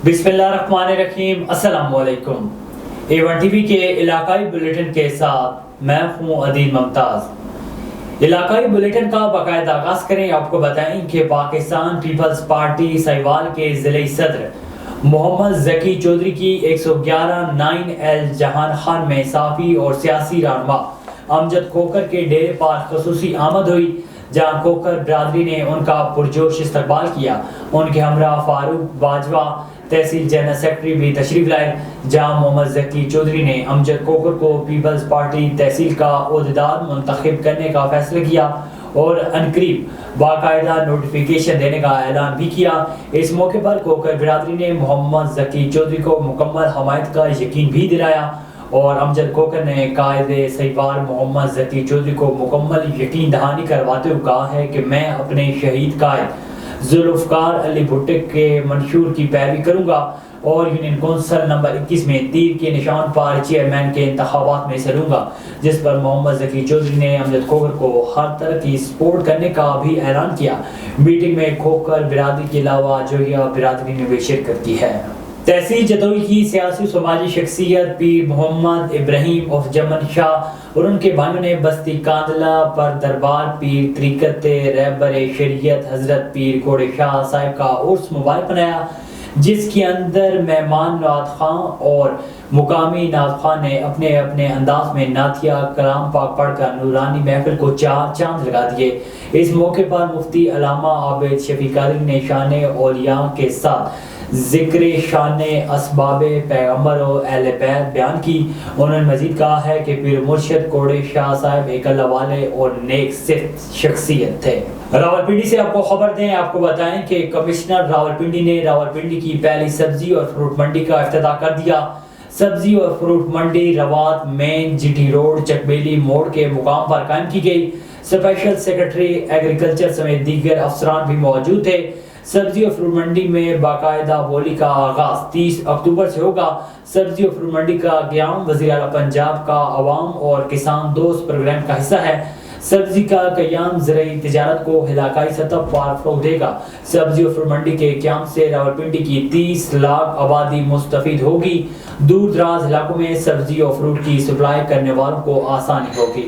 बिस्मिल्लाहिर्रहमानिर्रहीम। अस्सलाम वालेकुम। A1 टीवी के इलाकाई बुलेटिन के साथ मैं हूँ अदील मुमताज़। इलाकाई बुलेटिन का बाकायदा आगाज़ करें। आपको बताएं कि पाकिस्तान पीपल्स पार्टी साहिवाल के ज़िले सदर मोहम्मद ज़की चौधरी की 111 9L जहान खान में साफ़ी और सियासी रहनुमा अमजद खोकर के डेरे पर ख़ुसूसी आमद हुई, जहाँ खोकर बरादरी ने उनका पुरजोश इस्तकबाल किया। उनके हमरा फारूक बाजवा तहसील जनरल सेक्रेटरी भी तशरीफ लाए, जहाँ मोहम्मद ज़की चौधरी ने अमजद खोकर को पीपल्स पार्टी तहसील का ओहदेदार मुंतखब करने का फैसला किया और अनकरीब बाकायदा नोटिफिकेशन देने का ऐलान भी किया। इस मौके पर खोकर बरादरी ने मोहम्मद ज़की चौधरी को मुकम्मल हमायत का यकीन भी दिलाया और अमजद खोकर ने कायदे साहिवाल मोहम्मद ज़की चौधरी को मुकम्मल यकीन दहानी करवाते हुए कहा है कि मैं अपने शहीद कायद जुल्फ़िकार अली भुट्टो के मंशूर की पैरवी करूंगा और यूनियन कौंसिल नंबर 21 में तीर के निशान पर चेयरमैन के इंतखाबात में हिस्सा लूंगा, जिस पर मोहम्मद ज़की चौधरी ने अमजद खोकर को हर तरह की सपोर्ट करने का भी ऐलान किया। मीटिंग में खोकर बिरादरी के अलावा जोया बिरादरी ने भी शिरकत की है। तहसील जदोई की सियासी समाजी शख्सियत पीर मोहम्मद इब्राहिम उर्फ जमन शाह और उनके भाइयों ने बस्ती कांदला पर दरबार पीर तरीकत रहबर शरीयत हजरत पीर घोड़े शाह साहिब का उर्स मुबारक बनाया, जिसके अंदर मेहमान नात खां और मुकामी नात खां ने अपने अपने अंदाज में नातिया कलाम पाक पढ़कर नूरानी महफिल को चांद लगा दिए। इस मौके पर मुफ्ती अलामा आबिद शफी कादरी ने शान औलिया के साथ जिक्र शान असबाब पैगम्बर और अहले बैत बयान की। उन्होंने मजीद कहा है कि पीर मुर्शिद घोड़े शाह साहब एक अल्लाह वाले और नेक सिर्फ शख्सियत थे। रावलपिंडी से आपको खबर दें, आपको बताएं कि कमिश्नर रावलपिंडी ने रावलपिंडी की पहली सब्जी और फ्रूट मंडी का इफ्तिताह कर दिया। सब्जी और fruit mandi Rawat main GT road Chakbeli मोड़ के मुकाम पर कायम की गई। स्पेशल सेक्रेटरी एग्रीकल्चर समेत दीगर अफसरान भी मौजूद थे। सब्जी और फ्रूट मंडी में बाकायदा बोली का आगाज 30 अक्टूबर से होगा। सब्जी और फ्रूट मंडी का क़याम वज़ीर आला पंजाब का अवाम और किसान दोस्त प्रोग्राम का हिस्सा है। सब्जी का क़याम ज़राई तिजारत को इलाकाई सतह पर फ़रोग़ देगा। सब्जी और फ्रूट मंडी के क़याम से रावलपिंडी की 30 लाख आबादी मुस्तफ़ीद होगी। दूर दराज इलाकों में सब्जी और फ्रूट की सप्लाई करने वालों को आसानी होगी।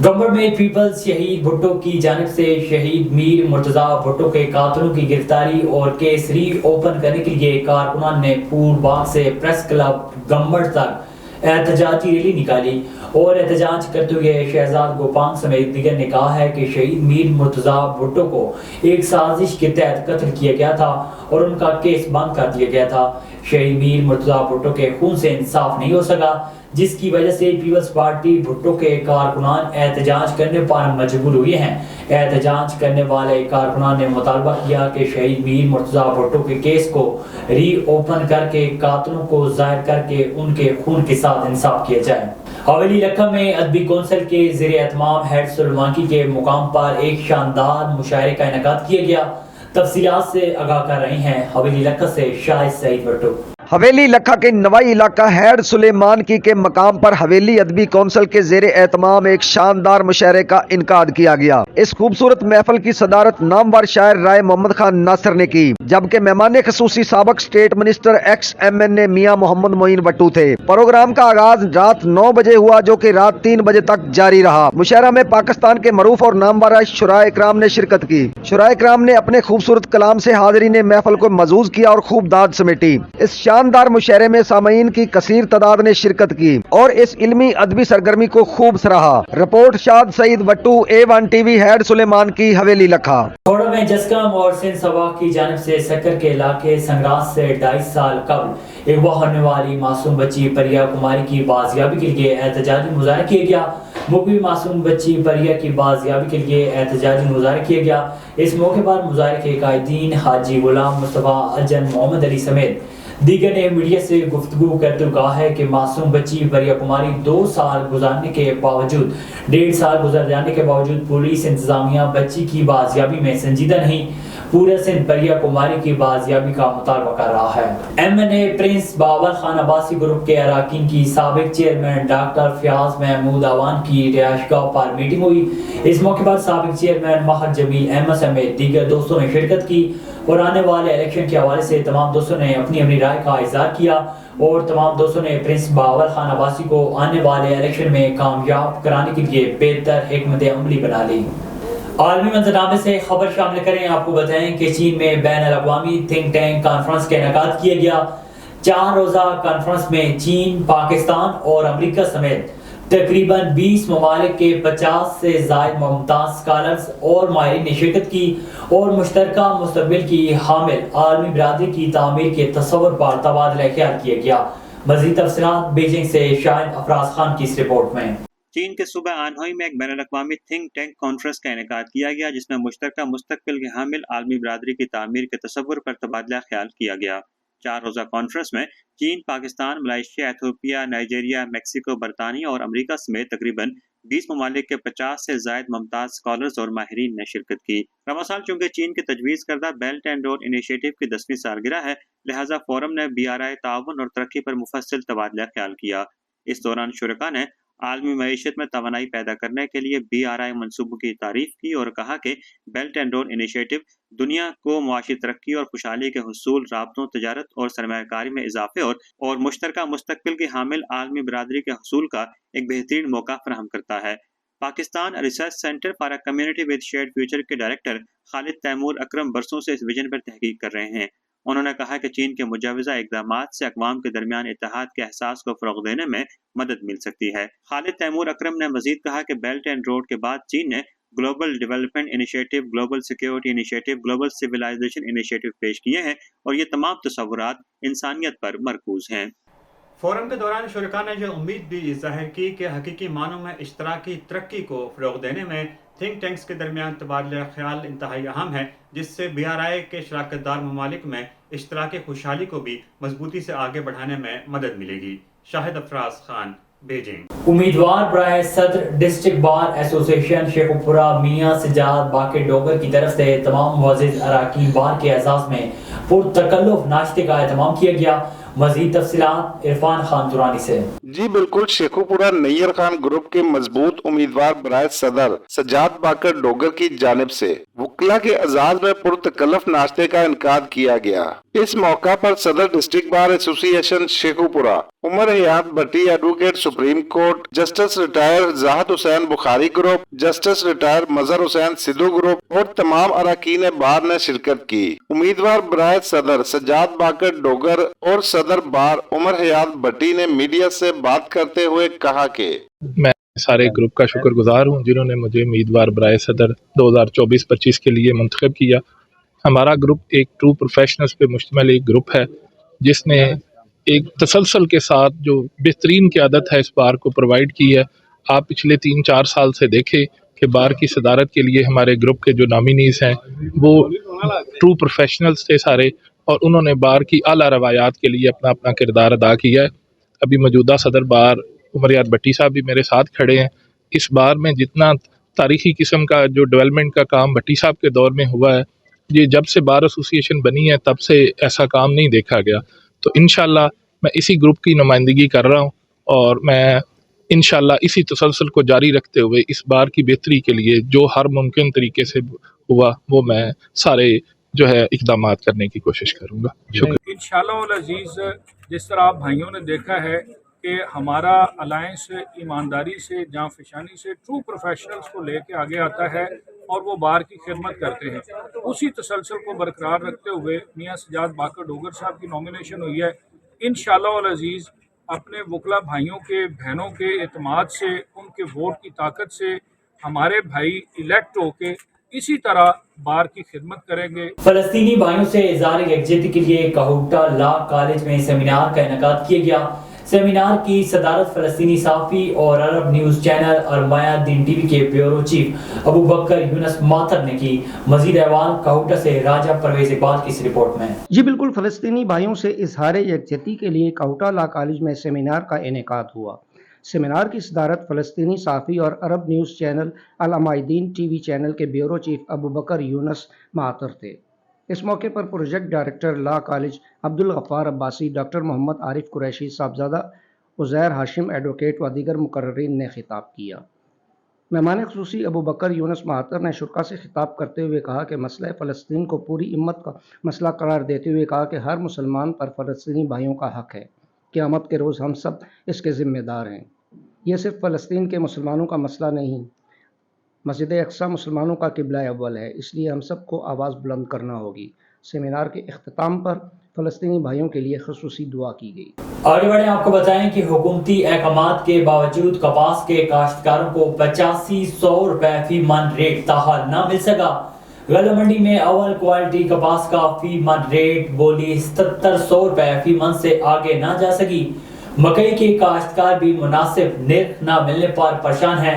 गंबड़ में पीपल्स शहीद भुट्टो की जानिब से शहीद मीर मुर्तज़ा भुट्टो के कातिलों की गिरफ्तारी और केस री ओपन करने के लिए कारकुनान ने पूर्व बाग से प्रेस क्लब गंबड़ तक एहतजाजी रैली निकाली और एहतजाज करते हुए शहजाद गोपांग समेत दीगर ने कहा है कि शहीद मीर मुर्तज़ा भुट्टो को एक साजिश के तहत कत्ल किया गया था और उनका केस बंद कर दिया गया था। शहीद मीर मुर्तज़ा भुट्टो के खून से इंसाफ नहीं हो सका, जिसकी वजह से पीपल्स पार्टी भुट्टो के कारकुनान एहतजाज करने पर मजबूर हुए हैं। एहतजाज करने वाले कारकुनान ने मुतालबा किया कि शहीद मीर मुर्तज़ा भुट्टो के केस को री ओपन करके कातिलों को ज़ाहिर करके उनके खून के साथ इंसाफ किया जाए। हवेली लखा में अदबी कौंसिल के ज़ेरे एहतमाम हेड सुलमाकी के मुकाम पर एक शानदार मुशायरे का इनेकाद किया गया। तफसीलात से आगाह कर रही हैं हवेली लखा से शाहिद सईद भट्टो। हवेली लखा के नवाई इलाका हैड सुलेमान की के मकाम पर हवेली अदबी कौंसिल के ज़ेरे एहतमाम एक शानदार मुशायरे का इनकाद किया गया। इस खूबसूरत महफिल की सदारत नामवर शायर राय मोहम्मद खान नासिर ने की, जबकि मेहमान खसूसी साबिक स्टेट मिनिस्टर एक्स MNA मियां मोहम्मद मोइन भट्टू थे। प्रोग्राम का आगाज रात 9 बजे हुआ, जो कि रात 3 बजे तक जारी रहा। मुशायरा में पाकिस्तान के मरूफ और नामवर शुरा इकराम ने शिरकत की। शुरा इकराम ने अपने खूबसूरत कलाम से हाज़रीन महफिल को मजूज किया और खूब दाद समेटी। इस शानदार मुशायरे में सामीन की कसीर तादाद ने शिरकत की और इस इल्मी अदबी सरगर्मी को खूब सराहा। Report Shad Saeed Bhattu, A1 TV, head Suleman की, हवेली लखा। थोड़ा में जस्कम और सिंध सभा की जानिब से सक्कर के इलाके संगराज से 2.5 साल कबल अगवा होने वाली मासूम बच्ची परिया कुमारी की बाजियाबी के लिए एहतजाजी मुजाहरा किया गया। मुकवी मासूम बच्ची परिया की बाजियाबी के लिए एहतजाजी मुजाहरा किया गया। इस मौके पर मुजाहरे के कायदीन हाजी गुलाम मुस्तफा अजन मोहम्मद अली समेत दीगर ने मीडिया से गुफ्तगू करते हुए कहा है कि मासूम बच्ची परिया कुमारी 2 साल गुजारने के बावजूद 1.5 साल गुजर जाने के बावजूद पुलिस इंतजामिया बच्ची की बाजियाबी में संजीदा नहीं। पूरे सिंध परिया कुमारी की बाजियाबी का मुतालबा कर रहा है। MNA prince Babar Khan Abbasi group के अराकीन की साबिक चेयरमैन डॉक्टर फयाज महमूद अवान की रिहायशगाह पर मीटिंग हुई। इस मौके पर साबिक चेयरमैन महर जमील अहमद समेत दीगर दोस्तों ने शिरकत की اور آنے والے الیکشن کے حوالے سے تمام دوستوں نے اپنی اپنی رائے کا اظہار کیا اور تمام دوستوں نے پرنس بہاول خان عباسی کو آنے والے الیکشن میں کامیاب کرانے کے لیے بہتر حکمت عملی بنا لی۔ عالمی منظرنامے سے خبر شامل کریں، آپ کو بتائیں کہ چین میں بین الاقوامی تھنک ٹینک کانفرنس کا انعقاد کیا گیا۔ 4 روزہ کانفرنس میں چین، پاکستان اور امریکہ سمیت تقریباً 20 ممالک کے 50 سے زائد ممتاز اسکالرز اور ماہرین نے شرکت کی اور مشترکہ مستقبل کی حامل عالمی برادری کی تعمیر کے تصور پر تبادلہ خیال کیا گیا۔ مزید تفصیلات بیجنگ سے شاہد افراز خان کی اس رپورٹ میں۔ چین کے صوبہ آنہوئی میں ایک بین الاقوامی تھنک ٹینک کانفرنس کا انعقاد کیا گیا، جس میں مشترکہ مستقبل کے حامل عالمی برادری کی تعمیر کے تصور پر تبادلہ خیال کیا گیا۔ 4 روزہ کانفرنس میں چین، Pakistan, Malaysia, Ethiopia, Nigeria, Mexico, برطانیہ اور امریکہ سمیت تقریباً 20 ممالک کے 50 سے زائد ممتاز اسکالرز اور ماہرین نے شرکت کی۔ رواں سال چونکہ چین کی تجویز کردہ بیلٹ اینڈ روڈ انیشیٹو کی 10ویں سالگرہ ہے، لہٰذا فورم نے BRI تعاون اور ترقی پر مفصل تبادلہ خیال کیا۔ اس دوران شرکاء نے عالمی معیشت میں توانائی پیدا کرنے کے لیے BRI منصوبوں کی تعریف کی اور کہا کہ بیلٹ اینڈ روڈ انیشیٹو دنیا کو معاشی ترقی اور خوشحالی کے حصول، رابطوں، تجارت اور سرمایہ کاری میں اضافے اور مشترکہ مستقبل کی حامل عالمی برادری کے حصول کا ایک بہترین موقع فراہم کرتا ہے۔ Pakistan research centre for a community with shared future کے ڈائریکٹر خالد تیمور اکرم برسوں سے اس ویژن پر تحقیق کر رہے ہیں۔ انہوں نے کہا کہ چین کے مجوزہ اقدامات سے اقوام کے درمیان اتحاد کے احساس کو فروغ دینے میں مدد مل سکتی ہے۔ خالد تیمور اکرم نے مزید کہا کہ بیلٹ اینڈ روڈ کے بعد چین نے global development initiative, global security initiative, global civilisation initiative پیش کیے ہیں اور یہ تمام تصورات انسانیت پر مرکوز ہیں۔ فورم کے دوران شرکاء نے یہ امید بھی ظاہر کی کہ حقیقی معنوں میں اشتراکی ترقی کو فروغ دینے میں تھنک ٹینکس کے درمیان تبادلہ خیال انتہائی اہم ہے، جس سے BRI کے شراکت دار ممالک میں اشتراک خوشحالی کو بھی مضبوطی سے آگے بڑھانے میں مدد ملے گی۔ شاہد افراز خان، بیجنگ۔ امیدوار برائے صدر ڈسٹرکٹ بار ایسوسی ایشن شیخو پورہ میاں سجاد باقر ڈوگر کی طرف سے تمام معزز اراکین بار کے اعزاز میں پرتکلف ناشتے کا اہتمام کیا گیا۔ مزید تفصیلات عرفان خان تورانی سے۔ جی بالکل، شیخو پورہ نیئر خان گروپ کے مضبوط امیدوار برائے صدر سجاد باقر ڈوگر کی جانب سے وکلا کے اعزاز میں پرتکلف ناشتے کا انعقاد کیا گیا۔ اس موقع پر صدر ڈسٹرکٹ بار ایسوسی ایشن شیخو پورہ عمر حیات بٹی advocate supreme court, justice retire Zahid Hussain Bukhari group, justice retire Mazhar Hussain Sidhu group اور تمام اراکین بار نے شرکت کی۔ امیدوار برائے صدر سجاد باقر ڈوگر اور صدر بار عمر حیات بٹی نے میڈیا سے بات کرتے ہوئے کہا کہ میں سارے گروپ کا شکر گزار ہوں جنہوں نے مجھے امیدوار برائے صدر 2024-25 کے لیے منتخب کیا۔ ہمارا گروپ ایک ٹرو پروفیشنلز پہ مشتمل ایک گروپ ہے جس نے ایک تسلسل کے ساتھ جو بہترین قیادت ہے اس بار کو پرووائڈ کی ہے۔ آپ پچھلے 3-4 سال سے دیکھیں کہ بار کی صدارت کے لیے ہمارے گروپ کے جو نامینیز ہیں وہ ٹرو پروفیشنلز تھے سارے، اور انہوں نے بار کی اعلیٰ روایات کے لیے اپنا اپنا کردار ادا کیا ہے۔ ابھی موجودہ صدر بار عمر حیات بٹی صاحب بھی میرے ساتھ کھڑے ہیں۔ اس بار میں جتنا تاریخی قسم کا جو ڈیولپمنٹ کا کام بٹی صاحب کے دور میں ہوا ہے، یہ جب سے بار ایسوسی ایشن بنی ہے تب سے ایسا کام نہیں دیکھا گیا۔ تو انشاءاللہ میں اسی گروپ کی نمائندگی کر رہا ہوں اور میں انشاءاللہ اسی تسلسل کو جاری رکھتے ہوئے اس بار کی بہتری کے لیے جو ہر ممکن طریقے سے ہوا وہ میں سارے جو ہے اقدامات کرنے کی کوشش کروں گا۔ شکریہ۔ انشاءاللہ العزیز، جس طرح آپ بھائیوں نے دیکھا ہے کہ ہمارا الائنس ایمانداری سے، جان فشانی سے ٹرو پروفیشنلز کو لے کے آگے آتا ہے اور وہ بار کی خدمت کرتے ہیں۔ اسی تسلسل کو برقرار رکھتے ہوئے میاں سجاد باقر ڈوگر صاحب کی نامینیشن ہوئی ہے۔ انشاءاللہ العزیز اپنے وکلا بھائیوں کے، بہنوں کے اعتماد سے، ان کے ووٹ کی طاقت سے ہمارے بھائی الیکٹ ہو کے اسی طرح بار کی خدمت کریں گے۔ فلسطینی بھائیوں سے اظہار یکجہتی کے لیے کہوٹہ لا کالج میں سیمینار کا انعقاد کیا گیا۔ سیمینار کی صدارت فلسطینی صحافی اور عرب نیوز چینل المایا دین ٹی وی کے bureau chief Abu Bakr Younis ماتر نے کی۔ مزید احوال کہوٹہ سے راجہ پرویز اقبال کی اس رپورٹ میں۔ جی بالکل، فلسطینی بھائیوں سے اظہار یکجہتی کے لیے کہوٹہ لا کالج میں سیمینار کا انعقاد ہوا۔ سیمینار کی صدارت فلسطینی صحافی اور عرب نیوز چینل العمائدین ٹی وی چینل کے bureau chief Abu Bakr Younis Matar تھے۔ اس موقع پر project director law college Abdul Ghaffar Abbasi, doctor Muhammad Arif Qureshi, Sahibzada Uzair Hashim advocate و دیگر مقررین نے خطاب کیا۔ मेहमान खसूसी अबू बकर यूनुस महातर ने शुरा से खिताब करते हुए कहा कि मसला फ़लस्तीन को पूरी उम्मत का मसला करार देते हुए कहा कि हर मुसलमान पर फ़लस्तीनी भाइयों का हक़ है। क़यामत के रोज़ हम सब इसके ज़िम्मेदार हैं। ये सिर्फ फ़लस्तीन के मुसलमानों का मसला नहीं, मस्जिद अक्सा मुसलमानों का क़िबला अव्वल है, इसलिए हम सब को आवाज़ बुलंद करना होगी। सेमिनार के इख्तिताम पर फ़लस्तीनी भाइयों के लिए खसूसी दुआ की गई। आगे बढ़े आपको बताएं कि हुकूमती अहकामात के बावजूद कपास के काश्तकारों को 8500 रुपए फी मन रेट ताहाल न मिल सका। गला मंडी में अव्वल क्वालिटी कपास का फी मन रेट बोली 7700 रुपए फी मन से आगे ना जा सकी। मकई के काश्तकार भी मुनासिब निर्ख न मिलने पर परेशान है।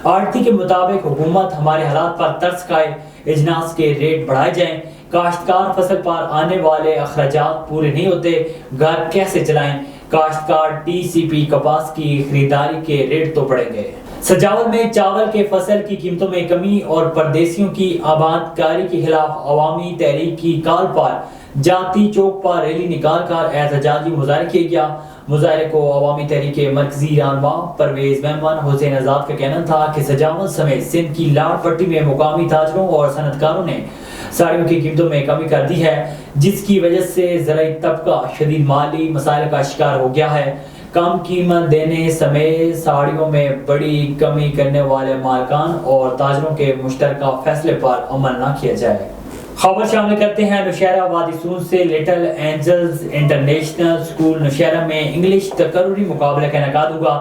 आरती के मुताबिक हुकूमत हमारे हालात पर तरस खाए, इजनास के रेट बढ़ाए जाएं। काश्तकार फसल पर आने वाले अखराजात पूरे नहीं होते, घर कैसे चलाएं। काश्तकार टीसीपी कपास की खरीदारी के रेट तो बढ़ेंगे। सजावल में चावल के फसल की कीमतों में कमी और परदेसियों की आबादकारी के खिलाफ अवामी तहरीक की कॉल पर जाती चौक पर रैली निकाल कर एहतजाजी मुजाहरा किया गया। मुजाहरे को अवामी तहरीक के मरकजी रहनुमा परवेज मेमन हुसैन आजाद का कहना था कि सजावल समेत सिंध की लाड़ पट्टी में मुकामी ताजरों और सनतकारों ने साड़ियों की कीमतों में कमी कर दी है, जिसकी वजह से ज़राई तबका शदीद माली मसाइल का शिकार हो गया है। कम कीमत देने समेत साड़ियों में बड़ी कमी करने वाले मालकान और ताजरों के मुश्तरका फैसले पर अमल न किया जाए। खबर शामिल करते हैं नौशहरा वादी सून से। Little angels international school Nowshera में इंग्लिश तकर्रुरी मुकाबले का इनेकाद हुआ,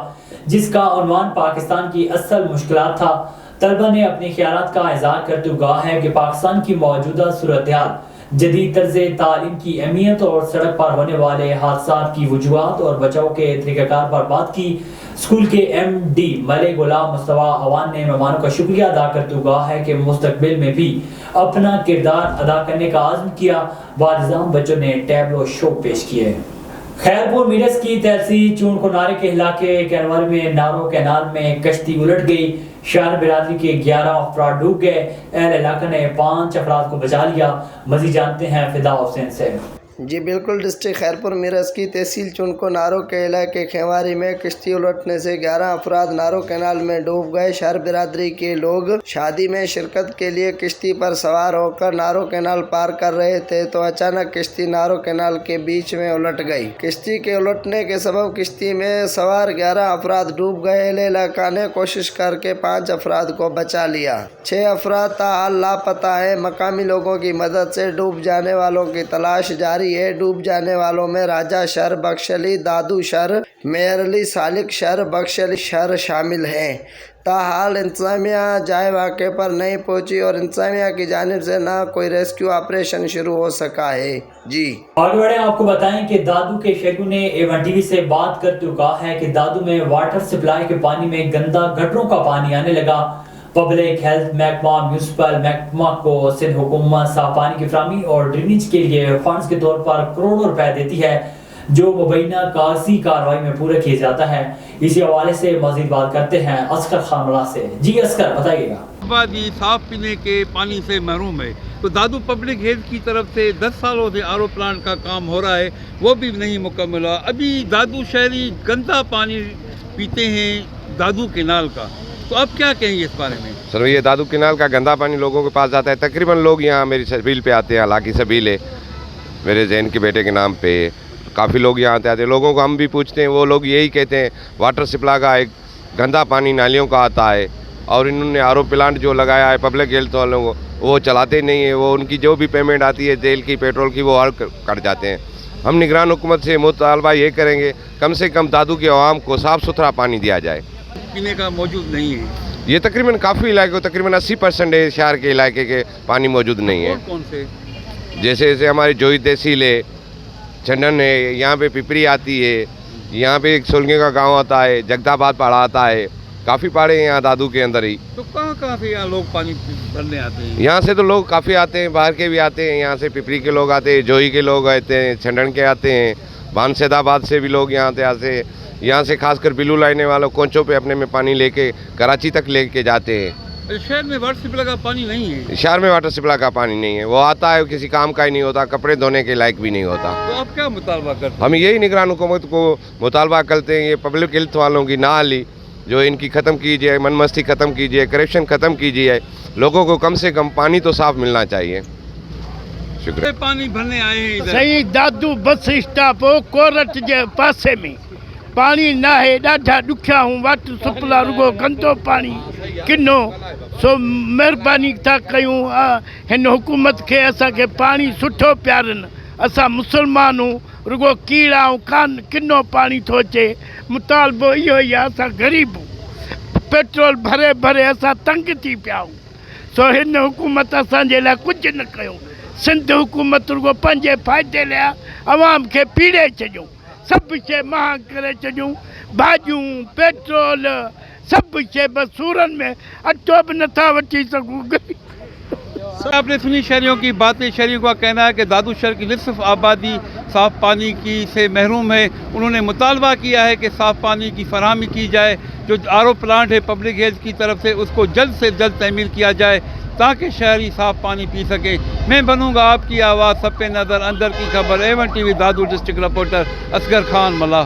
जिसका उन्वान पाकिस्तान की असल मुश्किलात था। तलबा ने अपने ख्यालात का इज़हार करते हुए कहा है कि पाकिस्तान की मौजूदा सूरत-ए-हाल, जदीद तर्ज़े तालीम की अहमियत और सड़क पर होने वाले हादसात की वजूहात और बचाव के तरीक़ाकार पर बात की। स्कूल के MD मलिक गुलाम मुस्तफा अवान ने मेहमानों का शुक्रिया अदा करते हुए कहा है कि मुस्तकबिल में भी अपना किरदार अदा करने का आज़म किया। बानिज़ाम बच्चों ने टैबलो शो पेश किए। खैरपुर मीरस की तहसील चून को नारे के इलाके कैनवारी में नारो कैनाल में कश्ती उलट गई। शहर बिरादरी के 11 अफराद डूब गए। अहल इलाका ने 5 अफराद को बचा लिया। मज़ीद जानते हैं फिदा हुसैन से। जी बिल्कुल, डिस्ट्रिक्ट खैरपुर मीरस की तहसील चुनको नारो के इलाके खेवारी में किश्ती उलटने से 11 अफराद नारो कैनाल में डूब गए। शहर बिरादरी के लोग शादी में शिरकत के लिए किश्ती पर सवार होकर नारो कैनाल पार कर रहे थे तो अचानक किश्ती नारो कैनाल के बीच में उलट गई। किश्ती के उलटने के सबब किश्ती में सवार 11 अफराद डूब गए। अहल इलाका ने कोशिश करके 5 अफराद को बचा लिया। 6 अफराद ताहाल लापता है। मकामी लोगों की मदद से डूब जाने वालों की तलाश जारी है। डूब जाने वालों में राजा शहर, बख्श अली, दादू शहर, मेयर अली, सालिक शहर, बख्श अली शहर शामिल हैं। ताहाल इंतजामिया जाए वाक़े पर नहीं पहुंची और इंतजामिया की जानिब से ना कोई रेस्क्यू ऑपरेशन शुरू हो सका है। जी आगे बढ़े आपको बताएं कि दादू के शेखू ने A1 TV से बात करते हुए कहा है कि दादू में वाटर सप्लाई के पानी में गंदा गटरों का पानी आने लगा। पब्लिक हेल्थ महकमा म्यूनसिपल महकमा को सिंध हुकूमत साफ पानी की फराहमी और ड्रेनेज के लिए फंड्स के तौर पर करोड़ों रुपए देती है, जो मुबैना कागजी कार्रवाई में पूरा किया जाता है। इसी हवाले से मजीद बात करते हैं अस्कर खान से। जी अस्कर, बताइएगा। आबादी साफ पीने के पानी से महरूम है, तो दादू पब्लिक हेल्थ की तरफ से 10 सालों से RO प्लांट का काम हो रहा है, वो भी नहीं मुकम्मल हुआ। अभी दादू शहरी गंदा पानी पीते हैं दादू केनाल का, तो अब क्या कहेंगे इस बारे में? सर, ये दादू केनाल का गंदा पानी लोगों के पास जाता है। तकरीबन लोग यहाँ मेरी सबील पे आते हैं, हालांकि सबील है मेरे जैन के बेटे के नाम पे। काफ़ी लोग यहाँ आते हैं। लोगों को हम भी पूछते हैं, वो लोग यही कहते हैं वाटर सप्लाई का एक गंदा पानी नालियों का आता है और इन्होंने RO प्लांट जो लगाया है पब्लिक हेल्थ वालों को, वो चलाते नहीं है। वो उनकी जो भी पेमेंट आती है तेल की, पेट्रोल की, वो हर कट जाते हैं। हम निगरान हुकूमत से मुतालबा ये करेंगे कम से कम दादू के अवाम को साफ़ सुथरा पानी दिया जाए। पीने का मौजूद नहीं है। ये तकरीबन काफ़ी इलाके, तकरीबन 80% है शहर के इलाके के पानी मौजूद नहीं है। कौन से? जैसे हमारी जोई तहसील है, चंडन है, यहाँ पे पिपरी आती है, यहाँ पे एक सोलगे का गांव आता है, जगदाबाद पहाड़ा आता है, काफ़ी पहाड़े हैं यहाँ दादू के अंदर ही। तो कहाँ से यहाँ लोग पानी भरने आते हैं? यहाँ से तो लोग काफ़ी आते हैं, बाहर के भी आते हैं। यहाँ से पिपरी के लोग आते हैं, जोई के लोग आते हैं, चंडन के आते हैं, बानसेदाबाद से भी लोग यहाँ से खासकर बिलू लाइने वालों कोंचों पे अपने में पानी लेके कराची तक लेके जाते हैं। शहर में वाटर सप्लाई का पानी नहीं है। शहर में वाटर सप्लाई का पानी नहीं है, वो आता है किसी काम का ही नहीं होता, कपड़े धोने के लायक भी नहीं होता। तो आप क्या मुतालबा करते हैं? हम यही निगरान हुकूमत को मुतालबा करते हैं, ये पब्लिक हेल्थ वालों की नाली जो इनकी ख़त्म कीजिए, मनमस्ती ख़त्म कीजिए, करप्शन ख़त्म कीजिए, लोगों को कम से कम पानी तो साफ़ मिलना चाहिए। शुक्रिया। पानी भरने आए हैं इधर। सही दादू बस स्टॉप हो कोरट जे पासे में पानी ना है, ॾाढा ॾुखिया हूं, वाटर सप्लाई रुगो गंदो पानी किनो। सो महिरबानी था कयूं हिन हुकूमत खे असांखे पानी सुठो पियारनि। असां मुसलमान हूं, रुगो कीड़ा कान किनो पानी थो अचे। मुतालबो इहो ई आहे, असां ग़रीब पेट्रोल भरे भरे असां तंग थी पिया आहियूं। सो हिन हुकूमत असांजे लाइ कुझु न कयूं। सिंध हुकूमत रुगो पंहिंजे फ़ाइदे लाइ अवाम खे पीड़े छॾियूं, सभु शइ महांग करे छॾियूं, भाॼियूं पेट्रोल सभु शइ, बसि सूरनि में अटो बि नथा वठी सघूं। आपने सुनी शहरियों की बातें। शहरियों का कहना है कि दादू शहर की निसफ आबादी साफ़ पानी की से महरूम है। उन्होंने मुतालबा किया है कि साफ़ पानी की फराहमी की जाए। जो आरओ प्लांट है पब्लिक हेल्थ की तरफ से, उसको जल्द से जल्द तमीर किया जाए ताकि शहरी साफ़ पानी पी सके। मैं बनूंगा आपकी आवाज़, सब पे नज़र, अंदर की खबर। A1 TV दादू डिस्ट्रिक्ट रिपोर्टर असगर खान मल्लाह।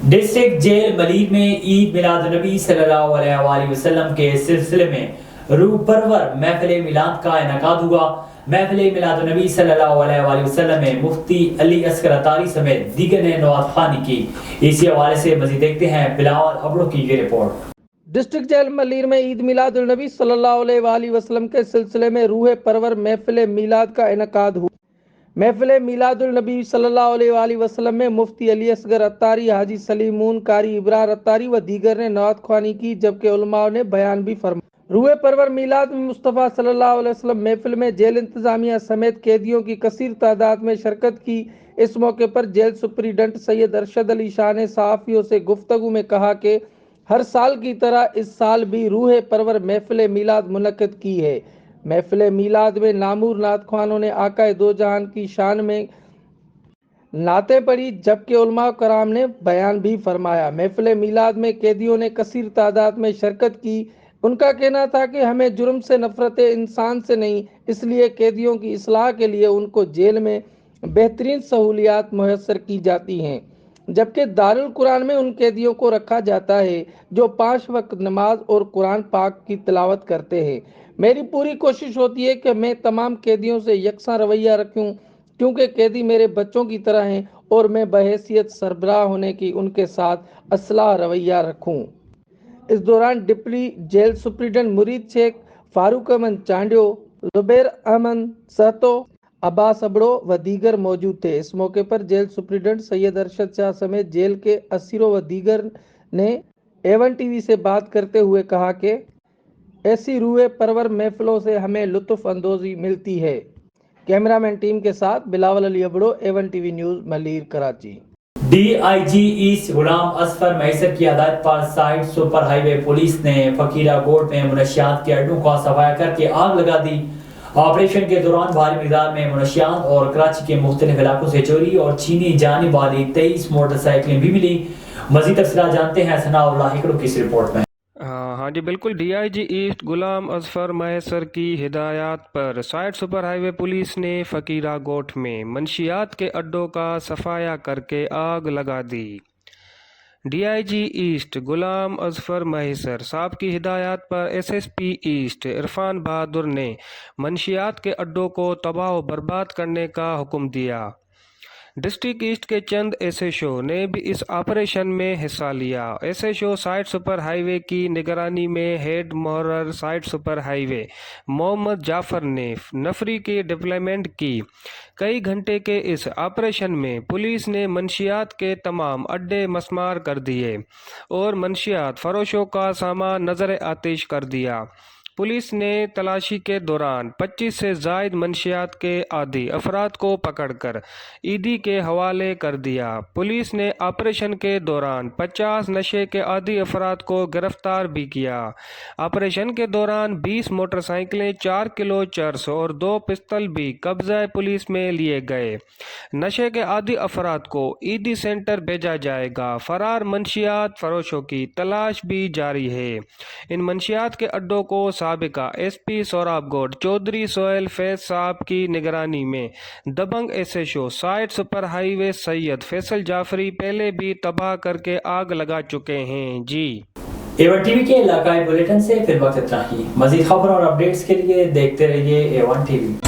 डिस्ट्रिक्ट जेल मलीर में ईद मिलाद नबी सल्लल्लाहु अलैहि वसल्लम के सिलसिले में रूह परवर महफिल मिलाद का इनेकाद हुआ। महफिल मिलाद नबी सल्लल्लाहु अलैहि वसल्लम में मुफ्ती अली असगर अतारी समेत दीगर ने नवात खानी की। इसी हवाले से मजीद देखते हैं बिलावल अबड़ो की ये रिपोर्ट। डिस्ट्रिक्ट जेल मलीर में ईद मिलाद नबी सल्लल्लाहु अलैहि वसल्लम के सिलसिले में रूह परवर महफिल मिलाद का इनेकाद हुआ। महफिल मिलाद नबी सल्लल्लाहु अलैहि वसल्लम में मुफ्ती अली असगर अत्तारी, हाजी सलीमून, कारी इब्रार अत्तारी व दीगर ने नवात ख्वानी की, जबकि उलमाओं ने बयान भी फरमाया। रूह परवर मिलाद में मुस्तफ़ा सल्लल्लाहु अलैहि वसल्लम महफिल में जेल इंतजामिया समेत कैदियों की कसीर तादाद में शिरकत की। इस मौके पर जेल सुपरिटेंडेंट सैयद अरशद अली शाह ने सहाफ़ियों से गुफ्तगू में कहा कि हर साल की तरह इस साल भी रूह परवर महफिल मिलाद मुनक़िद की है। महफिल मिलाद में नामूर नात ख्वानों ने आका दो जहान की शान में नाते पढ़ी, जबकि उलमा कराम ने बयान भी फरमाया। महफिल मिलाद में कैदियों ने कसीर तादाद में शिरकत की। उनका कहना था कि हमें जुर्म से नफरत इंसान से नहीं, इसलिए कैदियों की इस्लाह के लिए उनको जेल में बेहतरीन सहूलियात मुयस्सर की जाती हैं, जबकि दारुल कुरान में उन कैदियों को रखा जाता है जो 5 वक्त नमाज और कुरान पाक की तिलावत करते हैं। मेरी पूरी कोशिश होती है कि मैं तमाम कैदियों से यकसा रवैया रखूं, क्योंकि कैदी मेरे बच्चों की तरह हैं और मैं बहैसियत सरबराह होने की उनके साथ असलाह रवैया रखूं। इस दौरान डिप्टी जेल सुपरिटेंडेंट मुरीद शेख, फारूक अहमद चांडियो, जुबैर अहमद सहतो, अब्बास अबड़ो व दीगर मौजूद थे। इस मौके पर जेल सुपरिटेंडेंट सैयद अरशद शाह समेत जेल के असीरों व दीगर ने A1 TV से बात करते हुए कहा कि ऐसी रूह परवर महफिलों से हमें लुत्फ अंदोजी मिलती है। कैमरामैन टीम के साथ Bilawal Ali Abro, A1 TV news, Malir, Karachi. DIG east Ghulam Asfar Mahesar की हदायत पर साइड सुपर हाईवे पुलिस ने फकीरा गोड में मुनशियात के अड्डों का सफाया करके आग लगा दी। ऑपरेशन के दौरान भारी मिकदार में मुनशियात और कराची के मुख्तलिफ इलाकों से चोरी और छीनी जाने वाली 23 मोटरसाइकिलें भी मिली। मजीद तफसीलात जानते हैं सनाउल्लाह हिकड़ो की इस रिपोर्ट में। हाँ जी बिल्कुल। DIG ईस्ट गुलाम असफर मैसर की हिदायत पर साइड सुपर हाईवे पुलिस ने फकीरा गोठ में मंशियात के अड्डों का सफाया करके आग लगा दी। DIG ईस्ट गुलाम असफर मैसर साहब की हिदायत पर SSP ईस्ट इरफान बहादुर ने मंशियात के अड्डों को तबाह व बर्बाद करने का हुक्म दिया। डिस्ट्रिक्ट ईस्ट के चंद SHO ने भी इस ऑपरेशन में हिस्सा लिया। SHO साइड सुपर हाईवे की निगरानी में हेड मोहर्रर side super highway Mohammad Jafar ने नफरी की डिप्लॉयमेंट की। कई घंटे के इस ऑपरेशन में पुलिस ने मंशियात के तमाम अड्डे मस्मार कर दिए और मंशियात फरोशों का सामान नज़र आतिश कर दिया। पुलिस ने तलाशी के दौरान 25 से ज़ायद मंशियात के आदी अफराद को पकड़कर ईडी के हवाले कर दिया। पुलिस ने ऑपरेशन के दौरान 50 नशे के आदी अफराद को गिरफ्तार भी किया। ऑपरेशन के दौरान 20 मोटरसाइकिलें, 4 किलो चरस और 2 पिस्तल भी कब्जा पुलिस में लिए गए। नशे के आदी अफराद को ईडी सेंटर भेजा जाएगा। फरार मंशियात फरोशों की तलाश भी जारी है। इन मंशियात के अड्डों को साबिका SP सोराब गोड चौधरी सोहेल फैज साहब की निगरानी में दबंग SHO site super highway Syed Faisal Jafri पहले भी तबाह करके आग लगा चुके हैं। जी A1 टीवी के इलाकाई बुलेटिन से फिर वक्त इतना ही। मजीद खबर और अपडेट्स के लिए देखते रहिए A1 टीवी।